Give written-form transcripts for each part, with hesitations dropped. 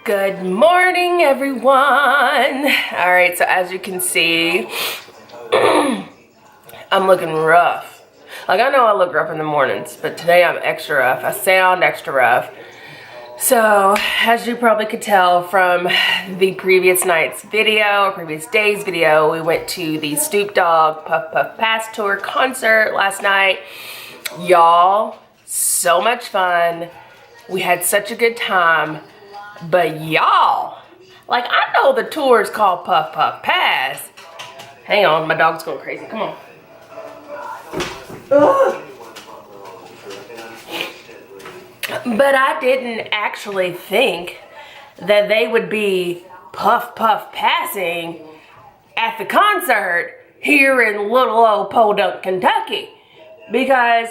Good morning, everyone. All right, so as you can see, I'm looking rough. Like, I know I look rough in the mornings, but today I'm extra rough. I sound extra rough. So, as you probably could tell from the previous night's video, or previous day's video, we went to the Snoop Dogg Puff Puff Pass Tour concert last night. Y'all, so much fun. We had such a good time. But y'all, like, I know the tour is called Puff Puff Pass. Hang on, my dog's going crazy. Come on. Ugh. But I didn't actually think that they would be puff puff passing at the concert here in little old Podunk, Kentucky, because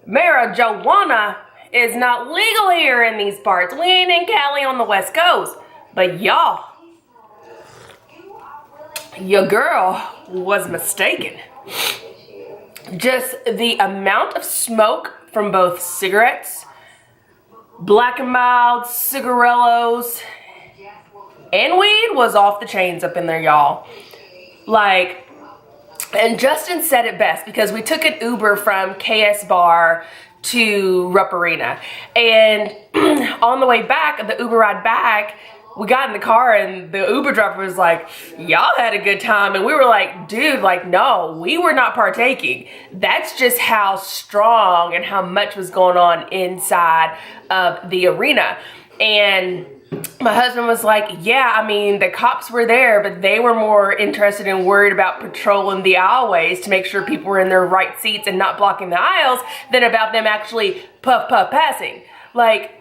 marijuana is not legal here in these parts. We ain't in Cali on the West Coast. But y'all, your girl was mistaken. Just the amount of smoke from both cigarettes, Black and Mild, cigarillos, and weed was off the chains up in there, y'all. Like, and Justin said it best, because we took an Uber from KS Bar to Rupp Arena, and on the way back, the Uber ride back, we got in the car and the Uber driver was like, y'all had a good time, and we were like, dude, like, no, we were not partaking. That's just how strong and how much was going on inside of the arena. And my husband was like, yeah, I mean, the cops were there, but they were more interested and worried about patrolling the aisleways to make sure people were in their right seats and not blocking the aisles than about them actually puff puff passing. Like,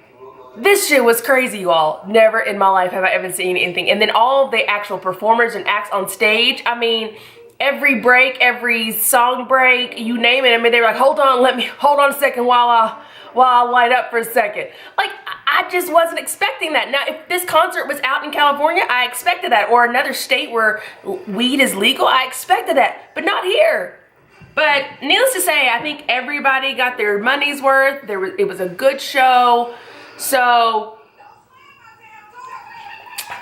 this shit was crazy, you all. Never in my life have I ever seen anything. And then all of the actual performers and acts on stage, I mean, every break, every song break, you name it. I mean, they were like, hold on a second while I light up for a second. Like, I just wasn't expecting that. Now, if this concert was out in California, I expected that. Or another state where weed is legal, I expected that. But not here. But needless to say, I think everybody got their money's worth. It was a good show. So,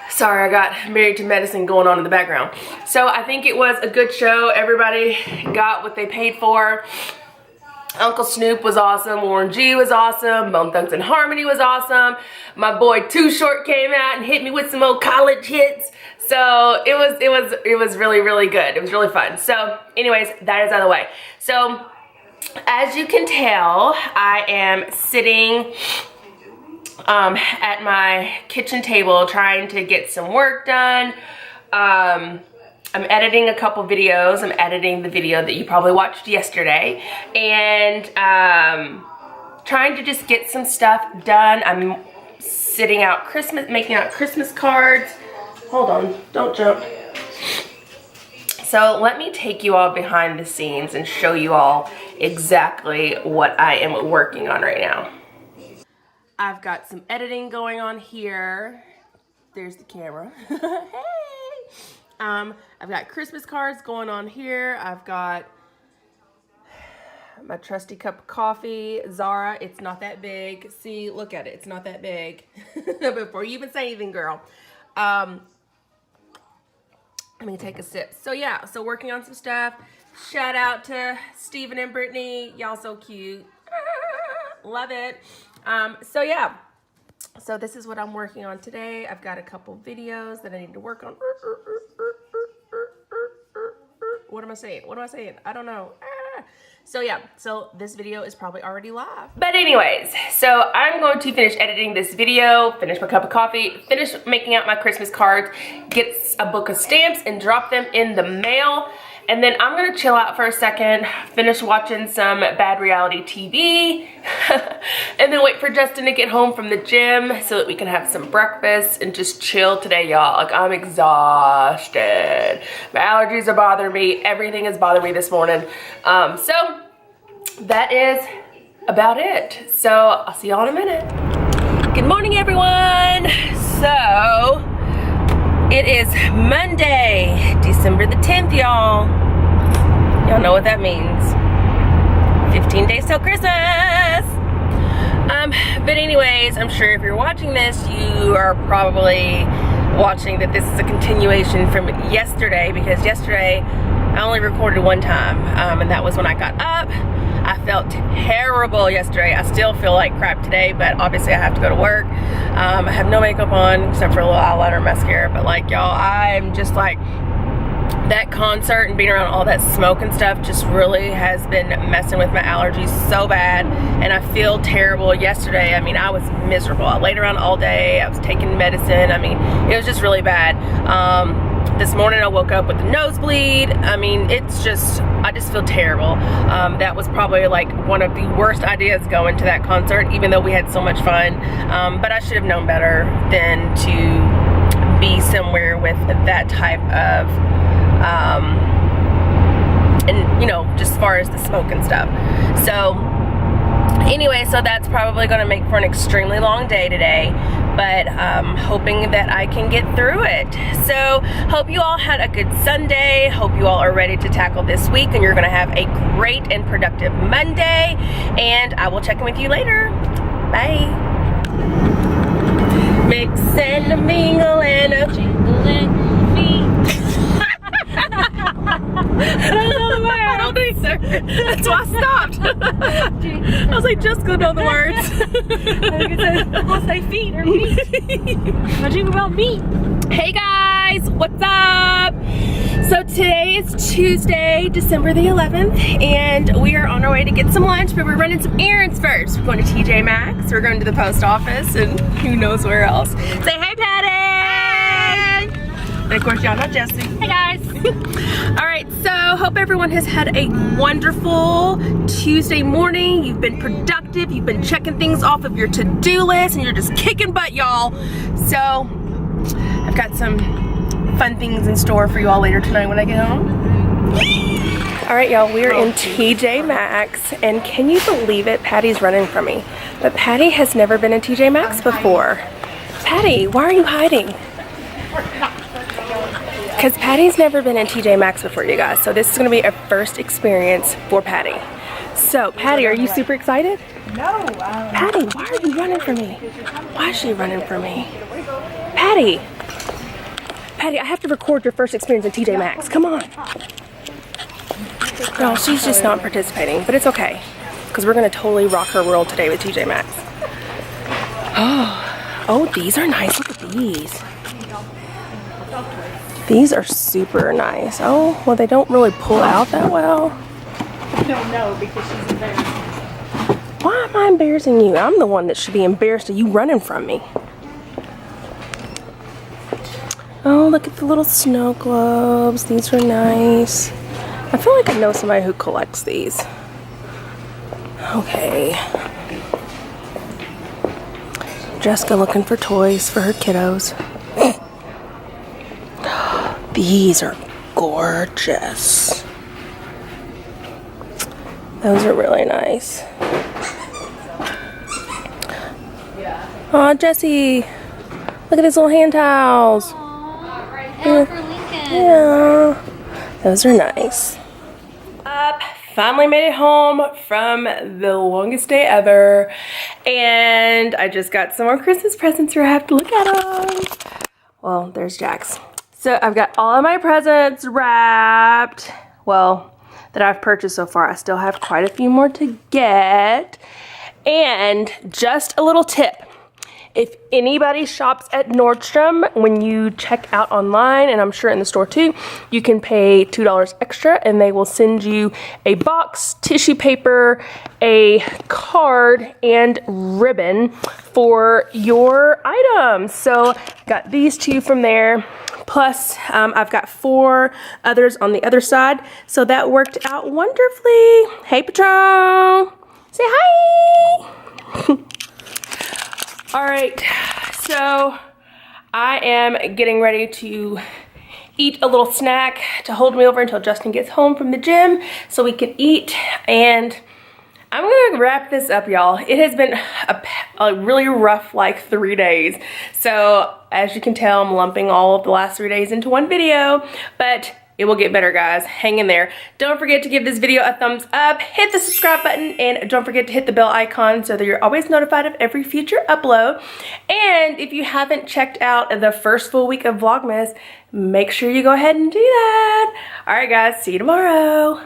sorry, I got Married to Medicine going on in the background. So, I think it was a good show. Everybody got what they paid for. Uncle Snoop was awesome. Warren G was awesome. Bone Thugs and Harmony was awesome. My boy Too Short came out and hit me with some old college hits. So it was really, really good. It was really fun. So anyways, that is out of the way. So as you can tell, I am sitting at my kitchen table trying to get some work done. I'm editing a couple videos. I'm editing the video that you probably watched yesterday, and trying to just get some stuff done. I'm sitting out making out Christmas cards. Hold on, don't jump. So let me take you all behind the scenes and show you all exactly what I am working on right now. I've got some editing going on here. There's the camera. Hey! I've got Christmas cards going on here. I've got my trusty cup of coffee. Zara, it's not that big. See, look at it. It's not that big. Before you even say anything, girl. Let me take a sip. So yeah, so working on some stuff. Shout out to Steven and Brittany. Y'all so cute. Love it. So yeah. So this is what I'm working on today. I've got a couple videos that I need to work on. What am I saying? What am I saying? I don't know. So yeah, so this video is probably already live. But anyways, so I'm going to finish editing this video, finish my cup of coffee, finish making out my Christmas cards, get a book of stamps and drop them in the mail. And then I'm gonna chill out for a second, finish watching some bad reality TV, and then wait for Justin to get home from the gym so that we can have some breakfast and just chill today, y'all. Like, I'm exhausted. My allergies are bothering me. Everything is bothering me this morning. So that is about it. So I'll see y'all in a minute. Good morning, everyone. So it is Monday, December the 10th, y'all. Y'all know what that means. 15 days till Christmas. But anyways, I'm sure if you're watching this, you are probably watching that this is a continuation from yesterday, because yesterday I only recorded one time, and that was when I got up. I felt terrible yesterday. I still feel like crap today, but obviously I have to go to work. I have no makeup on except for a little eyeliner and mascara, but like y'all, I'm just like, that concert and being around all that smoke and stuff just really has been messing with my allergies so bad, and I feel terrible. Yesterday, I mean, I was miserable. I laid around all day. I was taking medicine. I mean, it was just really bad. This morning I woke up with a nosebleed. I mean, it's just, I just feel terrible. That was probably like one of the worst ideas going to that concert, even though we had so much fun. But I should have known better than to be somewhere with that type of and you know, just as far as the smoke and stuff. So anyway, so that's probably going to make for an extremely long day today, but hoping that I can get through it. So hope you all had a good Sunday. Hope you all are ready to tackle this week, and you're going to have a great and productive Monday, and I will check in with you later. Bye. Mix and a mingle and a jingling feet. I don't know the words. I don't think so. That's why I stopped. I was like, just go know the words. I'll say feet or meat. I dream about meat. Hey guys, what's up? So today is Tuesday, December the 11th, and we are on our way to get some lunch, but we're running some errands first. We're going to TJ Maxx, we're going to the post office, and who knows where else. Say hey, Patty! Hey! And of course, y'all know Jessie. Hey guys! All right, so hope everyone has had a wonderful Tuesday morning. You've been productive, you've been checking things off of your to-do list, and you're just kicking butt, y'all. So, I've got some fun things in store for you all later tonight when I get home. All right, y'all, we're in TJ Maxx, and can you believe it? Patty's running from me. But Patty has never been in TJ Maxx before. Patty, why are you hiding? Because Patty's never been in TJ Maxx before, you guys. So this is going to be a first experience for Patty. So, Patty, are you super excited? No. Patty, why are you running from me? Why is she running from me? Patty! Patty, I have to record your first experience in TJ Maxx. Come on. No, she's just not participating, but it's okay. Because we're going to totally rock her world today with TJ Maxx. Oh, these are nice. Look at these. These are super nice. Oh, well, they don't really pull out that well. No, because she's embarrassed. Why am I embarrassing you? I'm the one that should be embarrassed of you running from me. Oh, look at the little snow globes. These are nice. I feel like I know somebody who collects these. Okay. Jessica looking for toys for her kiddos. These are gorgeous. Those are really nice. Aw, Jessie. Look at his little hand towels. And for Lincoln. Yeah. Those are nice. Finally made it home from the longest day ever. And I just got some more Christmas presents here. I have to look at them. Well, there's Jack's. So I've got all of my presents wrapped. Well, that I've purchased so far. I still have quite a few more to get. And just a little tip. If anybody shops at Nordstrom, when you check out online, and I'm sure in the store too, you can pay $2 extra and they will send you a box, tissue paper, a card, and ribbon for your items. So got these two from there. Plus, I've got 4 others on the other side. So that worked out wonderfully. Hey, Patron. Say hi. All right, so I am getting ready to eat a little snack to hold me over until Justin gets home from the gym so we can eat. And I'm gonna wrap this up, y'all. It has been a really rough like 3 days. So as you can tell, I'm lumping all of the last 3 days into one video, but It will get better, guys. Hang in there. Don't forget to give this video a thumbs up, hit the subscribe button, and don't forget to hit the bell icon so that you're always notified of every future upload. And if you haven't checked out the first full week of Vlogmas, make sure you go ahead and do that. All right, guys. See you tomorrow.